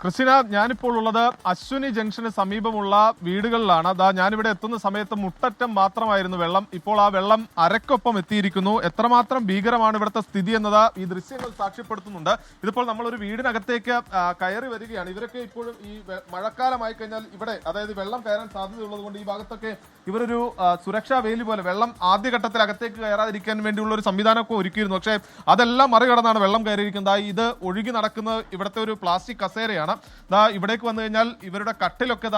ക്രിസ്റ്റിന, ഞാനിപ്പോൾ ഉള്ളത് അശ്വിനി ജംഗ്ഷന് സമീപമുള്ള വീടുകളിലാണ്. ഞാനിവിടെ എത്തുന്ന സമയത്ത് മുട്ടറ്റം മാത്രമായിരുന്നു വെള്ളം. ഇപ്പോൾ ആ വെള്ളം അരക്കൊപ്പം എത്തിയിരിക്കുന്നു. എത്രമാത്രം ഭീകരമാണ് ഇവിടുത്തെ സ്ഥിതി എന്നത് ഈ ദൃശ്യങ്ങൾ സാക്ഷ്യപ്പെടുത്തുന്നുണ്ട്. ഇതിപ്പോൾ നമ്മളൊരു വീടിനകത്തേക്ക് കയറി വരികയാണ്. ഇവരൊക്കെ ഇപ്പോഴും ഈ മഴക്കാലമായി കഴിഞ്ഞാൽ ഇവിടെ, അതായത് വെള്ളം കയറാൻ സാധ്യതയുള്ളത് കൊണ്ട് ഈ ഭാഗത്തൊക്കെ ഇവരൊരു സുരക്ഷാ വേലി പോലെ വെള്ളം ആദ്യഘട്ടത്തിൽ അകത്തേക്ക് കയറാതിരിക്കാൻ വേണ്ടിയുള്ള ഒരു സംവിധാനമൊക്കെ ഒരുക്കിയിരുന്നു. പക്ഷേ അതെല്ലാം മറികടന്നാണ് വെള്ളം കയറിയിരിക്കുന്നത്. ഇത് ഒഴുകി നടക്കുന്ന ഇവിടുത്തെ ഒരു പ്ലാസ്റ്റിക് കസേരയാണ്. ഇവിടേക്ക് വന്നു കഴിഞ്ഞാൽ ഇവരുടെ കട്ടിലൊക്കെ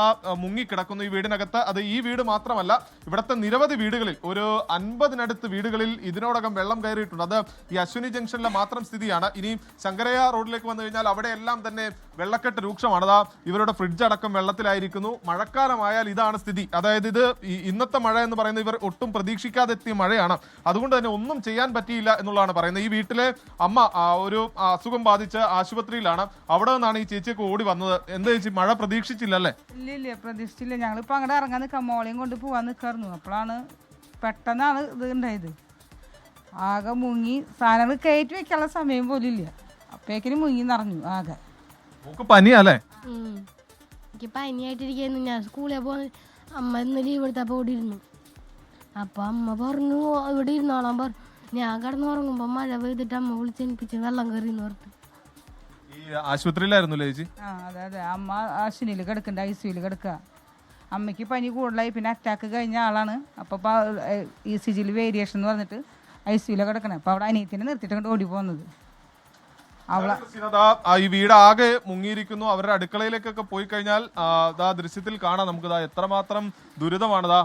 മുങ്ങിക്കിടക്കുന്നു ഈ വീടിനകത്ത്. അത് ഈ വീട് മാത്രമല്ല, ഇവിടുത്തെ നിരവധി വീടുകളിൽ, ഒരു 50-നടുത്ത് വീടുകളിൽ ഇതിനോടകം വെള്ളം കയറിയിട്ടുണ്ട്. അത് ഈ അശ്വിനി ജംഗ്ഷനിലെ മാത്രം സ്ഥിതിയാണ്. ഇനി ശങ്കരയ്യ റോഡിലേക്ക് വന്നു കഴിഞ്ഞാൽ അവിടെ എല്ലാം തന്നെ വെള്ളക്കെട്ട് രൂക്ഷമാണ്. ഇവരുടെ ഫ്രിഡ്ജ് അടക്കം വെള്ളത്തിലായിരിക്കുന്നു. മഴക്കാലമായാൽ ഇതാണ് സ്ഥിതി. അതായത് ഇത് ഇന്നത്തെ മഴ എന്ന് പറയുന്നത് ഇവർ ഒട്ടും പ്രതീക്ഷിക്കാതെ എത്തിയ മഴയാണ്. അതുകൊണ്ട് തന്നെ ഒന്നും ചെയ്യാൻ പറ്റിയില്ല എന്നുള്ളതാണ് പറയുന്നത്. ഈ വീട്ടിലെ അമ്മ ഒരു അസുഖം ബാധിച്ച് ആശുപത്രിയിലാണ്. അവിടെ നിന്നാണ് ഈ ചേച്ചിയൊക്കെ ഓടി വന്നത്. എന്താ ചേച്ചി, മഴ പ്രതീക്ഷിച്ചില്ലല്ലേ? ഇല്ല, പ്രതീക്ഷിച്ചില്ല. ഞങ്ങളിപ്പോൾ അങ്ങോട്ട് ഇറങ്ങാൻ നിൽക്കാം, മോളെയും കൊണ്ട് പോകാൻ നിൽക്കായിരുന്നു. അപ്പോഴാണ് പെട്ടെന്നാണ് ഇത് ഉണ്ടായത്. ആകെ മുങ്ങി, സാധനങ്ങൾ കയറ്റി വെക്കാനുള്ള സമയം പോലും ഇല്ല. അപ്പോഴേക്കിനും മുങ്ങി നിറഞ്ഞു ആകെ. പനിയല്ലേ? എനിക്ക് പനിയായിട്ടിരിക്കുന്നു. ഞാൻ സ്കൂളിൽ പോകുന്ന അമ്മ ഇന്ന് ലീവ് എടുത്തപ്പോൾ ഇവിടെ ഇരുന്നു. അപ്പോൾ അമ്മ പറഞ്ഞു ഇവിടെ ഇരുന്നോളാൻ പറഞ്ഞു. ഞാൻ കിടന്നുറങ്ങുമ്പോൾ മഴ പെയ്തിട്ട് അമ്മ വിളിച്ചെനിപ്പിച്ച് വെള്ളം കയറി എന്ന് പറഞ്ഞു. ആശുപത്രിയിലായിരുന്നു ചേച്ചി? അതെ. അമ്മ അശ്വിനിയിൽ കിടക്കുന്നുണ്ട്, ICUയിൽ കിടക്കുക. അമ്മയ്ക്ക് പനി കൂടുതലായി, പിന്നെ അറ്റാക്ക് കഴിഞ്ഞ ആളാണ്. അപ്പോൾ ECGയിൽ വേരിയേഷൻ എന്ന് പറഞ്ഞിട്ട് ICUയിൽ കിടക്കണേ. അപ്പോൾ അവിടെ അനിയത്തിനെ നിർത്തിയിട്ട് അങ്ങോട്ട് ഓടി പോകുന്നത്. ഈ വീട് ആകെ മുങ്ങിയിരിക്കുന്നു. അവരുടെ അടുക്കളയിലേക്കൊക്കെ പോയി കഴിഞ്ഞാൽ ദൃശ്യത്തിൽ കാണാം നമുക്ക് എത്രമാത്രം ദുരിതമാണ്.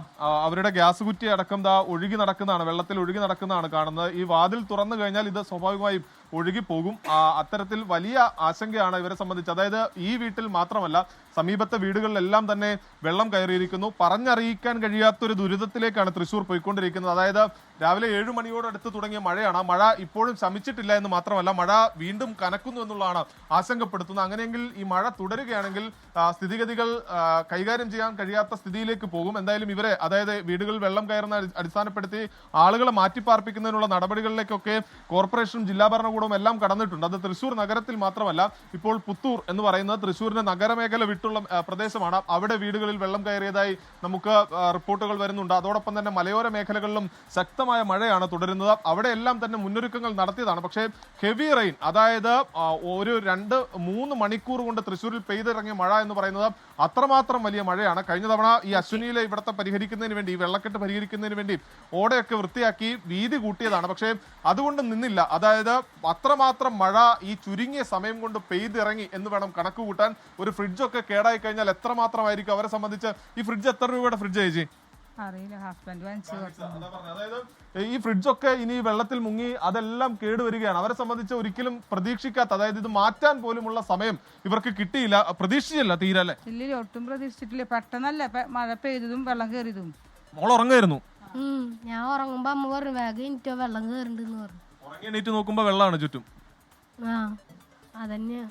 അവരുടെ ഗ്യാസ് കുറ്റി അടക്കം ഒഴുകി നടക്കുന്നതാണ്, വെള്ളത്തിൽ ഒഴുകി നടക്കുന്നതാണ് കാണുന്നത്. ഈ വാതിൽ തുറന്നു കഴിഞ്ഞാൽ ഇത് സ്വാഭാവികമായും ഒഴുകിപ്പോകും. അത്തരത്തിൽ വലിയ ആശങ്കയാണ് ഇവരെ സംബന്ധിച്ച്. അതായത് ഈ വീട്ടിൽ മാത്രമല്ല, സമീപത്തെ വീടുകളിലെല്ലാം തന്നെ വെള്ളം കയറിയിരിക്കുന്നു. പറഞ്ഞറിയിക്കാൻ കഴിയാത്തൊരു ദുരിതത്തിലേക്കാണ് തൃശ്ശൂർ പോയിക്കൊണ്ടിരിക്കുന്നത്. അതായത് രാവിലെ 7 മണിയോടടുത്ത് തുടങ്ങിയ മഴയാണ്. മഴ ഇപ്പോഴും ശമിച്ചിട്ടില്ല എന്ന് മാത്രമല്ല, മഴ വീണ്ടും കനക്കുന്നു എന്നുള്ളതാണ് ആശങ്കപ്പെടുത്തുന്നത്. അങ്ങനെയെങ്കിൽ ഈ മഴ തുടരുകയാണെങ്കിൽ സ്ഥിതിഗതികൾ കൈകാര്യം ചെയ്യാൻ കഴിയാത്ത സ്ഥിതിയിലേക്ക് പോകും. എന്തായാലും ഇവരെ, അതായത് വീടുകളിൽ വെള്ളം കയറുന്ന അടിസ്ഥാനപ്പെടുത്തി ആളുകളെ മാറ്റിപ്പാർപ്പിക്കുന്നതിനുള്ള നടപടികളിലേക്കൊക്കെ കോർപ്പറേഷനും ജില്ലാ ഭരണകൂടവും എല്ലാം കടന്നിട്ടുണ്ട്. അത് തൃശ്ശൂർ നഗരത്തിൽ മാത്രമല്ല, ഇപ്പോൾ പുത്തൂർ എന്ന് പറയുന്നത് തൃശ്ശൂരിന്റെ നഗരമേഖല വിട്ടുള്ള പ്രദേശമാണ്. അവിടെ വീടുകളിൽ വെള്ളം കയറിയതായി നമുക്ക് റിപ്പോർട്ടുകൾ വരുന്നുണ്ട്. അതോടൊപ്പം തന്നെ മലയോര മേഖലകളിലും ശക്തമായ മഴയാണ് തുടരുന്നത്. അവിടെ എല്ലാം തന്നെ മുന്നൊരുക്കങ്ങൾ നടത്തിയതാണ്. പക്ഷേ ഹെവി റെയിൻ, അതായത് ഒരു 2-3 മണിക്കൂർ കൊണ്ട് തൃശ്ശൂരിൽ പെയ്തിറങ്ങിയ മഴ എന്ന് പറയുന്നത് അത്രമാത്രം വലിയ മഴയാണ്. കഴിഞ്ഞ തവണ ഈ അശ്വിനിയിലെ ഇവിടത്തെ പരിഹരിക്കുന്നതിന് വേണ്ടി, ഈ വെള്ളക്കെട്ട് പരിഹരിക്കുന്നതിന് വേണ്ടി ഓടയൊക്കെ വൃത്തിയാക്കി വീതി കൂട്ടിയതാണ്. പക്ഷേ അതുകൊണ്ട് നിന്നില്ല. അതായത് അത്രമാത്രം മഴ ഈ ചുരുങ്ങിയ സമയം കൊണ്ട് പെയ്തിറങ്ങി എന്ന് വേണം കണക്ക് കൂട്ടാൻ. ഒരു ഫ്രിഡ്ജൊക്കെ കേടായി കഴിഞ്ഞാൽ എത്രമാത്രമായിരിക്കും അവരെ സംബന്ധിച്ച്. ഈ ഫ്രിഡ്ജ് എത്ര രൂപയുടെ ഫ്രിഡ്ജ് ചേച്ചി? അറിയില്ല, ഹസ്ബൻഡ് വാങ്ങിച്ചു. അതായത് ഈ ഫ്രിഡ്ജൊക്കെ ഇനി വെള്ളത്തിൽ മുങ്ങി അതെല്ലാം കേടുവരികയാണ്. അവരെ സംബന്ധിച്ച് ഒരിക്കലും പ്രതീക്ഷിക്കാത്ത, അതായത് ഇത് മാറ്റാൻ പോലുമുള്ള സമയം ഇവർക്ക് കിട്ടിയില്ല. പ്രതീക്ഷിച്ചില്ല തീരല്ലേ? ഇല്ല, ഒട്ടും പ്രതീക്ഷിച്ചിട്ടില്ല. പെട്ടെന്നല്ല മഴ പെയ്തതും വെള്ളം കയറിയതും. മോൾ ഉറങ്ങായിരുന്നു? ഞാൻ ഉറങ്ങുമ്പോ അമ്മ പറഞ്ഞു വേഗം എനിക്കോ വെള്ളം കയറുണ്ടെന്ന് പറഞ്ഞു. ഉറങ്ങി എണീറ്റ് നോക്കുമ്പോ വെള്ളമാണ് ചുറ്റും. അതന്നെയാ.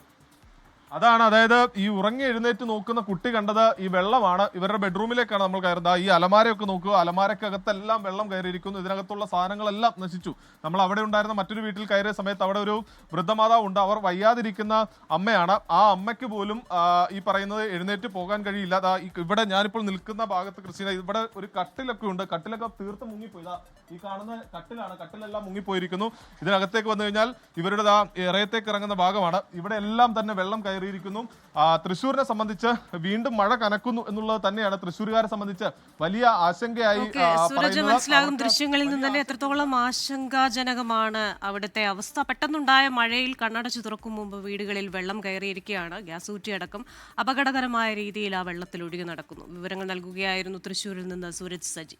അതാണ്, അതായത് ഈ ഉറങ്ങി എഴുന്നേറ്റ് നോക്കുന്ന കുട്ടി കണ്ടത് ഈ വെള്ളമാണ്. ഇവരുടെ ബെഡ്റൂമിലേക്കാണ് നമ്മൾ കയറുന്നത്. ഈ അലമാരയൊക്കെ നോക്കുക, അലമാരക്കകത്തെല്ലാം വെള്ളം കയറിയിരിക്കുന്നു. ഇതിനകത്തുള്ള സാധനങ്ങളെല്ലാം നശിച്ചു. നമ്മൾ അവിടെ ഉണ്ടായിരുന്ന മറ്റൊരു വീട്ടിൽ കയറിയ സമയത്ത് അവിടെ ഒരു വൃദ്ധമാതാവ് ഉണ്ട്. അവർ വയ്യാതിരിക്കുന്ന അമ്മയാണ്. ആ അമ്മയ്ക്ക് പോലും ഈ പറയുന്നത് എഴുന്നേറ്റ് പോകാൻ കഴിയില്ല. ഇവിടെ ഞാനിപ്പോൾ നിൽക്കുന്ന ഭാഗത്ത് ക്രിസ്റ്റിന, ഇവിടെ ഒരു കട്ടിലൊക്കെ ഉണ്ട്. കട്ടിലൊക്കെ തീർത്ത് മുങ്ങിപ്പോയി. ഈ കാണുന്ന കട്ടിലാണ്, കട്ടിലെല്ലാം മുങ്ങിപ്പോയിരിക്കുന്നു. ഇതിനകത്തേക്ക് വന്നു കഴിഞ്ഞാൽ ഇവരുടെ ഇറയത്തേക്ക് ഇറങ്ങുന്ന ഭാഗമാണ്. ഇവിടെ എല്ലാം തന്നെ വെള്ളം കയറിയിരിക്കുന്നു. തൃശ്ശൂരിനെ സംബന്ധിച്ച് വീണ്ടും മഴ കനക്കുന്നു എന്നുള്ളത് തന്നെയാണ് തൃശ്ശൂരുകാരെ സംബന്ധിച്ച് വലിയ ആശങ്കയായി. മനസ്സിലാകും ദൃശ്യങ്ങളിൽ നിന്ന് തന്നെ എത്രത്തോളം ആശങ്കാജനകമാണ് അവിടുത്തെ അവസ്ഥ. പെട്ടെന്നുണ്ടായ മഴയിൽ കണ്ണടച്ചു തുറക്കും മുമ്പ് വീടുകളിൽ വെള്ളം കയറിയിരിക്കുകയാണ്. ഗ്യാസ് കുറ്റിയടക്കം അപകടകരമായ രീതിയിൽ ആ വെള്ളത്തിൽ ഒഴുകി നടക്കുന്നു. വിവരങ്ങൾ നൽകുകയായിരുന്നു തൃശ്ശൂരിൽ നിന്ന് സൂരജ് സജി.